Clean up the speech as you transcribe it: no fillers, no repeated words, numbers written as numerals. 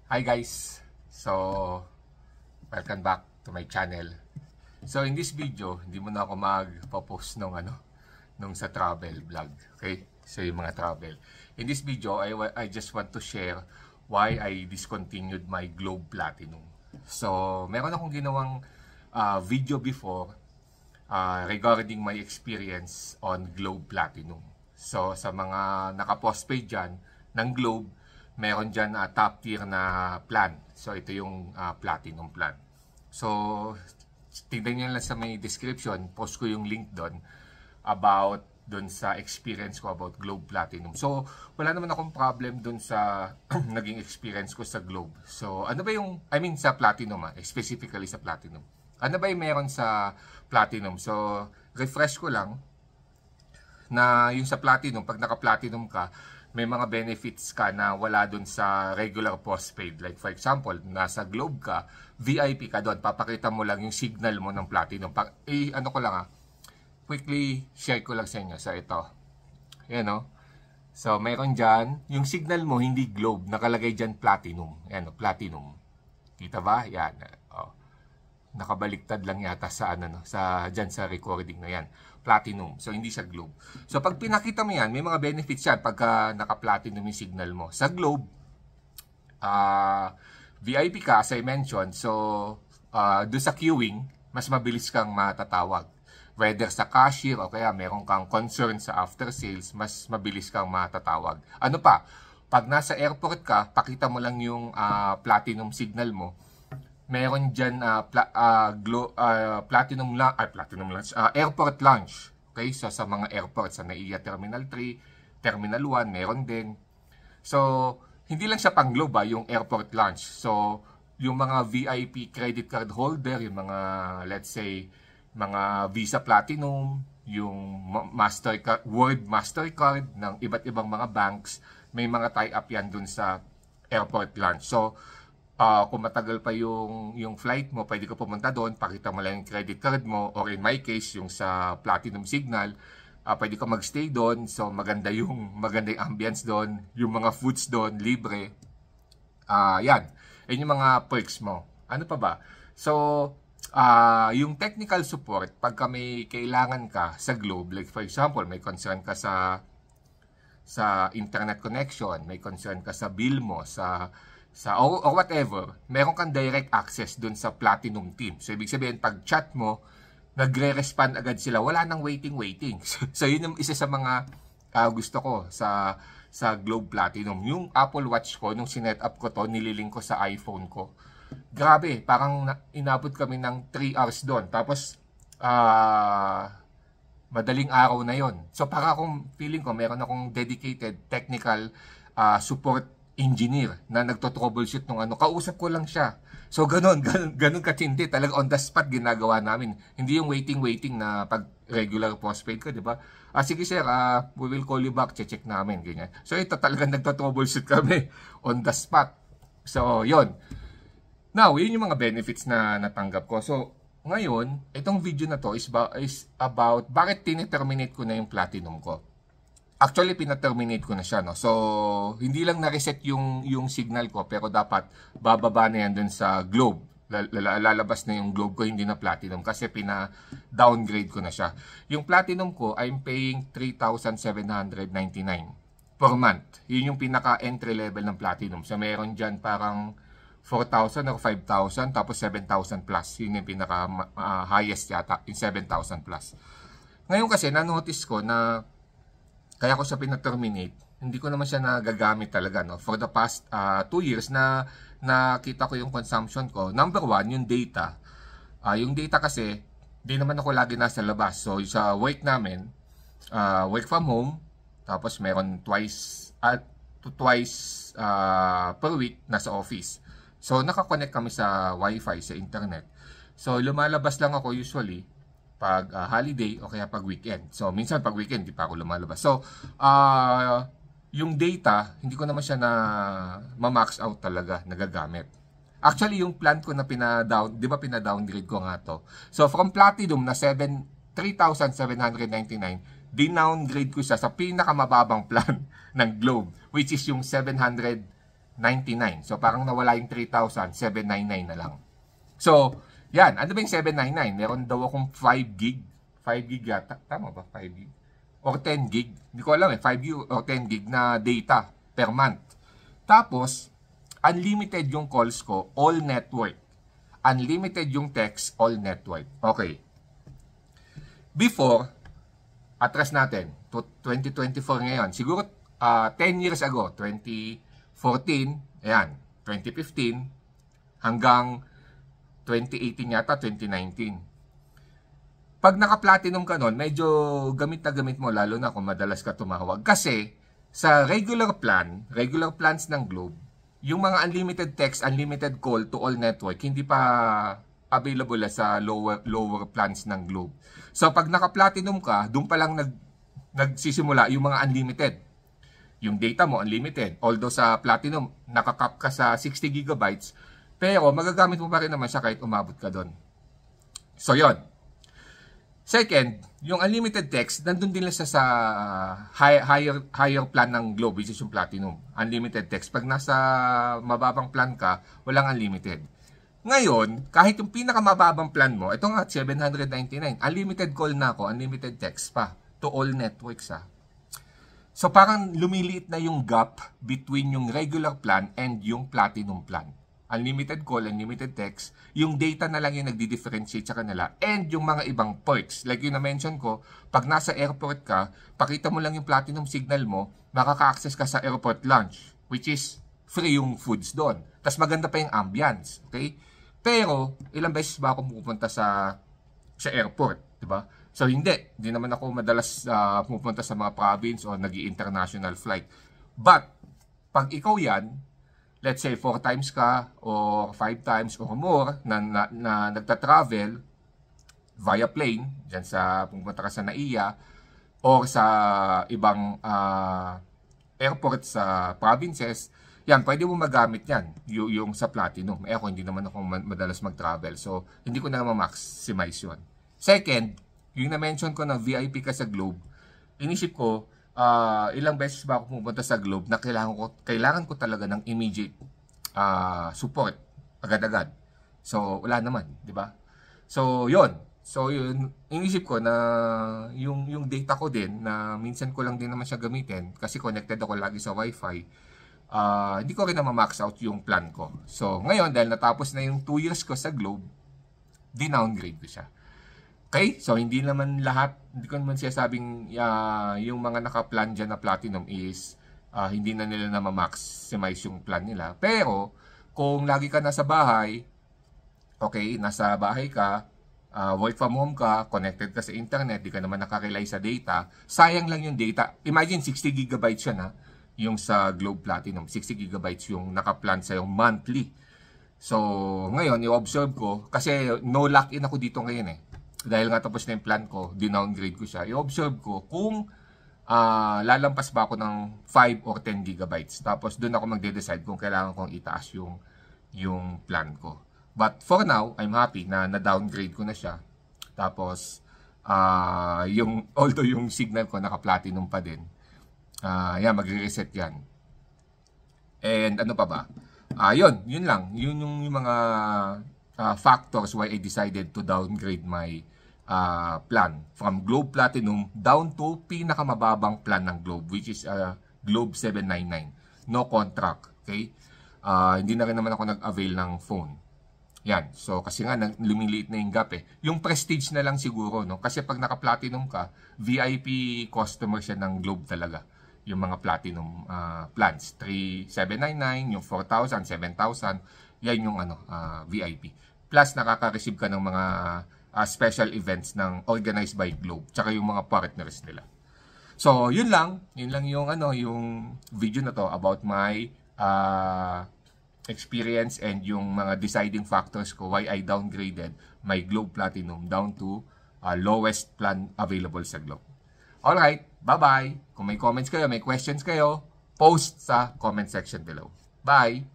Hi guys! So, welcome back to my channel. So, in this video, hindi mo na ako magpo-post nung sa travel vlog. Okay? So, yung mga travel. In this video, I just want to share why I discontinued my Globe Platinum. So, meron akong ginawang video before regarding my experience on Globe Platinum. So, sa mga naka-postpaid dyan ng Globe, meron dyan top tier na plan. So, ito yung Platinum plan. So, tignan nyo lang sa may description. Post ko yung link doon about doon sa experience ko about Globe Platinum. So, wala naman akong problem doon sa naging experience ko sa Globe. So, ano ba yung, sa Platinum specifically sa Platinum. Ano ba yung meron sa Platinum? So, refresh ko lang na yung sa Platinum, pag naka-Platinum ka, may mga benefits ka na wala dun sa regular postpaid. Like for example, nasa Globe ka, VIP ka doon, papakita mo lang yung signal mo ng Platinum. Quickly share ko lang sa inyo. So ito, yan o. So mayroon dyan, yung signal mo hindi Globe, nakalagay dyan Platinum. Yan o, Platinum. Kita ba? Yan. O. Nakabaliktad lang yata sa dyan sa recording na yan. Platinum. So, hindi sa Globe. So, pag pinakita mo yan, may mga benefits yan pagka naka-platinum yung signal mo. Sa Globe, VIP ka, as I mentioned. So, doon sa queuing, mas mabilis kang matatawag. Whether sa cashier o kaya meron kang concern sa after sales, mas mabilis kang matatawag. Ano pa? Pag nasa airport ka, pakita mo lang yung platinum signal mo. Meron dyan airport lounge. Okay? So, sa mga airports, sa NAIA Terminal 3, Terminal 1, meron din. So, hindi lang siya pang Globe, yung airport lounge. So, yung mga VIP credit card holder, yung mga, let's say, mga Visa Platinum, yung Mastercard, World Mastercard ng iba't ibang mga banks, may mga tie-up yan dun sa airport lounge. So, kung matagal pa yung flight mo, pwede ka pumunta doon, pakita mo lang yung credit card mo, or in my case, yung sa Platinum Signal, pwede ka magstay doon. So, maganda yung ambience doon, yung mga foods doon, libre. Yan. Yan yung mga perks mo. Ano pa ba? So, yung technical support, pagka may kailangan ka sa Globe, like for example, may concern ka sa internet connection, may concern ka sa bill mo, or whatever, meron kang direct access dun sa Platinum team. So, ibig sabihin, pag chat mo, nagre-respond agad sila. Wala nang waiting. So, yun yung isa sa mga gusto ko sa Globe Platinum. Yung Apple Watch ko, nung sinet up ko to, nililink ko sa iPhone ko. Grabe, parang inabot kami ng 3 hours doon. Tapos, madaling araw na yon. So, para feeling ko, meron akong dedicated technical support engineer na nagto-troubleshoot nung kausap ko lang siya. So, ganun katindi. Talaga on the spot ginagawa namin. Hindi yung waiting na pag regular postpaid ko, di ba? Sige sir, we will call you back, check namin, ganyan. So, ito talagang nagto-troubleshoot kami on the spot. So, yon. Now, yun yung mga benefits na natanggap ko. So, ngayon, itong video na to is about bakit tineterminate ko na yung Platinum ko. Actually, pina-terminate ko na siya, no? So, hindi lang na-reset yung signal ko, pero dapat bababa na yan dun sa Globe. Lalabas na yung Globe ko, hindi na Platinum, kasi pina-downgrade ko na siya. Yung Platinum ko, I'm paying 3,799 per month. Yun yung pinaka-entry level ng Platinum. So, meron dyan parang 4,000 or 5,000, tapos 7,000 plus. Yun yung pinaka-highest yata, yung 7,000 plus. Ngayon kasi, na-notice ko na kaya ko siya pina-terminate, hindi ko naman siya nagagamit talaga, no? For the past 2 years na nakita ko yung consumption ko. Number 1, yung data. Yung data kasi, di naman ako lagi nasa labas. So, sa work namin, work from home, tapos meron twice per week nasa office. So, nakakonect kami sa wifi, sa internet. So, lumalabas lang ako usually pag holiday o kaya pag weekend. So, minsan pag weekend, di pa ako lumalabas. So, yung data, hindi ko naman siya na ma-max out talaga, nagagamit. Actually, yung plan ko na di ba pina-downgrade ko nga to. So, from Platinum na 3,799, dinowngrade ko siya sa pinakamababang plan ng Globe, which is yung 799 799. So, parang nawala yung 3,000, 799 na lang. So, yan. Ano ba yung 799? Meron daw akong 5 gig. 5 gig yata. Tama ba? 5 gig? Or 10 gig. Hindi ko alam 5 gig or 10 gig na data per month. Tapos, unlimited yung calls ko, all network. Unlimited yung text, all network. Okay. Before, atras natin, to 2024 ngayon. Siguro 10 years ago, 2014, ayan, 2015, hanggang 2018 yata, 2019. Pag naka-platinum ka nun, medyo gamit na gamit mo, lalo na kung madalas ka tumawag. Kasi, sa regular plans ng Globe, yung mga unlimited text, unlimited call to all network, hindi pa available sa lower plans ng Globe. So, pag naka-platinum ka, doon pa lang nagsisimula yung mga unlimited. Yung data mo, unlimited. Although sa platinum, nakakap ka sa 60 gigabytes, pero magagamit mo pa rin naman siya kahit umabot ka doon. So, yon. Second, yung unlimited text, nandun din lang siya sa higher plan ng Globe, which is yung platinum. Unlimited text. Pag nasa mababang plan ka, walang unlimited. Ngayon, kahit yung pinakamababang plan mo, ito nga, 799. Unlimited call na ako, unlimited text pa. To all networks, ha. So, parang lumiliit na yung gap between yung regular plan and yung platinum plan. Unlimited call, unlimited text, yung data na lang yung nagdi-differentiate sa kanila, and yung mga ibang perks. Like yung na-mention ko, pag nasa airport ka, pakita mo lang yung platinum signal mo, makaka-access ka sa airport lounge, which is free yung foods doon. Tapos maganda pa yung ambience, okay? Pero, ilang beses ba ako pupunta sa airport, di ba? So, hindi naman ako madalas pupunta sa mga province o nag-i-international flight. But, pag ikaw yan, let's say 4 times ka or 5 times or more na nagta-travel via plane, dyan sa pumunta ka sa NAIA or sa ibang airport sa provinces, yan, pwede mo magamit yan, yung sa platinum. Ako, hindi naman ako madalas mag-travel, so hindi ko na ma-maximize yun. Second, yung na-mention ko na VIP ka sa Globe, inisip ko, ilang beses ba ako pumunta sa Globe na kailangan ko talaga ng immediate support agad-agad. So, wala naman, di ba? So, yun. Inisip ko na yung data ko din, na minsan ko lang din naman siya gamitin kasi connected ako lagi sa Wi-Fi, hindi ko rin na ma-max out yung plan ko. So, ngayon, dahil natapos na yung 2 years ko sa Globe, dinowngrade ko siya. Okay? So, hindi ko naman sinasabing yung mga naka-plan dyan na platinum is hindi na nila na ma-maximize yung plan nila. Pero, kung lagi ka nasa bahay, okay, nasa bahay ka, work from home ka, connected ka sa internet, di ka naman nakarely sa data, sayang lang yung data. Imagine, 60 gigabytes yan, yung sa Globe Platinum. 60 gigabytes yung naka-plan sa yung monthly. So, ngayon, i-observe ko, kasi no lock-in ako dito ngayon dahil nga tapos na yung plan ko, dinowngrade ko siya. I-observe ko kung lalampas ba ako ng 5 or 10 gigabytes. Tapos doon ako magde-decide kung kailangan kong itaas yung plan ko. But for now, I'm happy na na-downgrade ko na siya. Tapos, although yung signal ko naka-platinum pa din, yan, magre-reset yan. And ano pa ba? Yun lang. Yun yung mga factors why I decided to downgrade my plan from Globe Platinum down to pinakamababang plan ng Globe, which is Globe 799. No contract. Okay? Hindi na rin naman ako nag-avail ng phone. Yan. So, kasi nga, lumiliit na yung gap Yung Prestige na lang siguro, no? Kasi pag naka-platinum ka, VIP customer siya ng Globe talaga. Yung mga platinum plans. 3,799, yung 4,000, 7,000, yan yung VIP. Plus, nakaka-receive ka ng mga special events ng organized by Globe, tsaka yung mga partners nila. So, yun lang yung yung video na to about my experience and yung mga deciding factors ko why I downgraded my Globe Platinum down to lowest plan available sa Globe. Alright, bye-bye. Kung may comments kayo, may questions kayo, post sa comment section below. Bye!